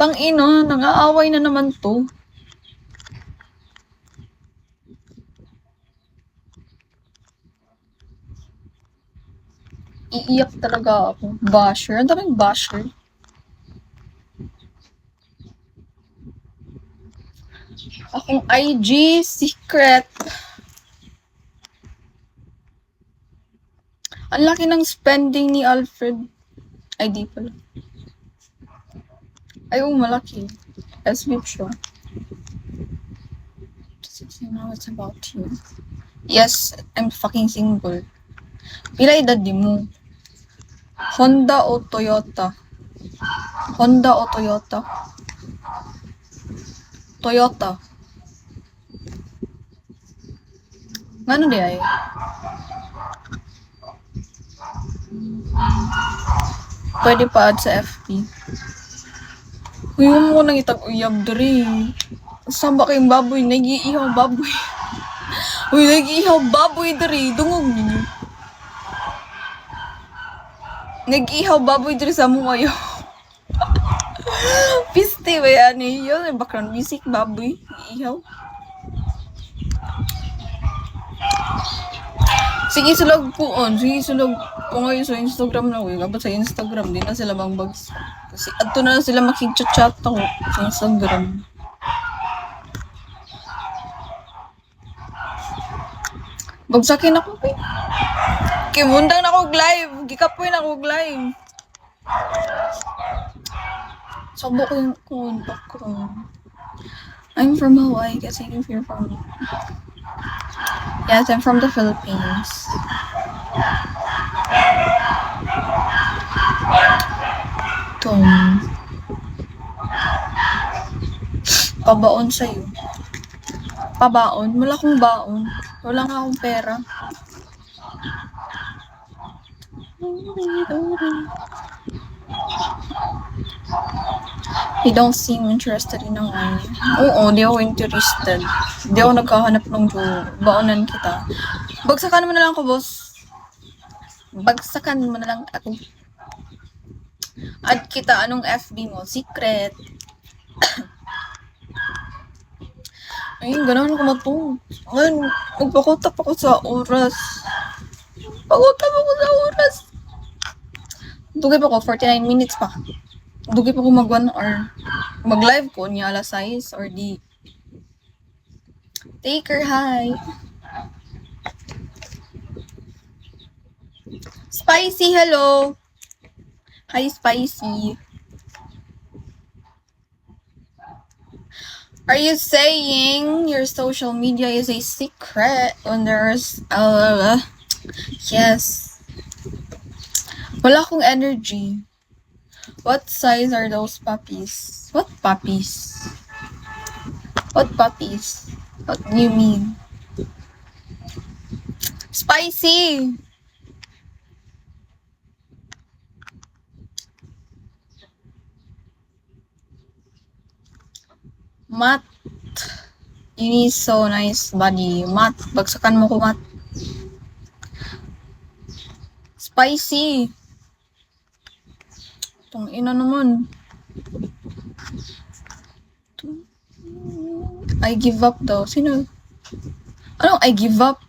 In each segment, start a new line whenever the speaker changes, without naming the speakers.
Tang-ina, nang-aaway na naman to. Iiyak talaga ako. Basher. Ang daming basher. Akong IG secret. Ang laki ng spending ni Alfred. Ay, di pala. Ay, malaki. SB siya. Now it's about you. Yes, I'm fucking single. Pila edad di mo? Honda o Toyota? Honda o Toyota? Toyota. Ngano di ay? Pwede pa add sa FB. Uy, mo nang itag-uyab diri. Samba kayong baboy, nag-iihaw baboy. Uy, nag-iihaw baboy diri. Dungog ninyo. Nag-iihaw baboy diri sa mo kayo. Piste ba yan eh? Yun, background music, baboy. Iihaw. Sige, sulog po on. Sige, sulog po ngayon sa Instagram na. Uy, kapag sa Instagram, di na sila bang bags. Kasi ato na sila makikichat-chat ako sa Instagram. Bagsakin ako eh. Kimundang na ako live. Gikapoy na ako live. Sabo ko yung background. I'm from Hawaii. Kasi if you're from... Yes, I'm from the Philippines. Tom. Pabaon sa'yo. Pabaon? Wala akong baon. Wala nga akong pera. You don't seem interested in ang ano. Oo, di ako interested. Di ako nagkahanap ng baonan kita. Bagsakan mo na lang ako, boss. Bagsakan mo na lang ako. Add kita, anong FB mo? Secret. Ay, ganahan ko matong. Ay, magpakutap ako sa oras. Pagutap ako sa oras. Dugay pa ko, 49 minutes pa. Dugay pa ko mag 1 hour. Mag-live ko niya alas 6 or di. Taker, hi. Spicy, hello. Hi, Spicy. Are you saying your social media is a secret when there's... Yes. Wala akong energy. What size are those puppies? What puppies? What puppies? What do you mean? Spicy! Matt. You need so nice body. Matt, bagsakan mo ko, Matt. Spicy. Tong ina naman. I give up daw. Sino? Anong I give up?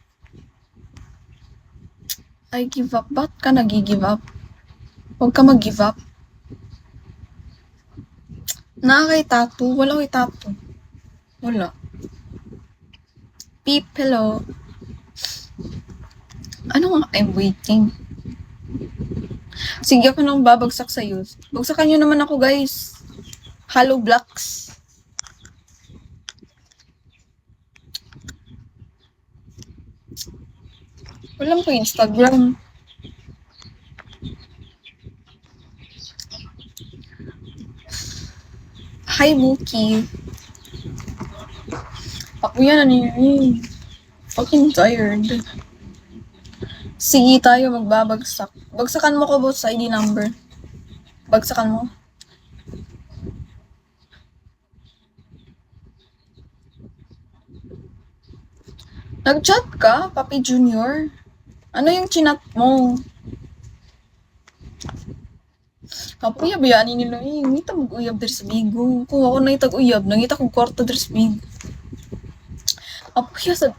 I give up. Ba't ka nag-give up? Huwag ka mag-give up. Nakakay tattoo? Wala kay tattoo. Wala. Peep, hello. Ano nga? I'm waiting. Sige ako nang babagsak sa'yo. Bagsakan nyo naman ako, guys. Hollow blocks. Walang po Instagram. Hi, Mookie. Ako yan, ano yun? Fucking tired. Sige tayo, magbabagsak. Bagsakan mo ko, boss, sa ID number. Bagsakan mo. Nag-chat ka, Papi Junior? Ano yung chinat mo? Kapuyab yan nila eh. Ngita mag-uyab diri sa Bigo. Kung ako nangitag uyab, nangita kong kwarta diri sa Bigo. Apuya sa...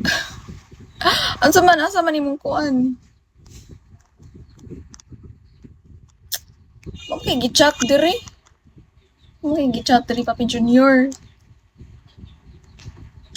asa man imong kuan. Okay, gichat diri. Okay, gichat diri, Papi Junior.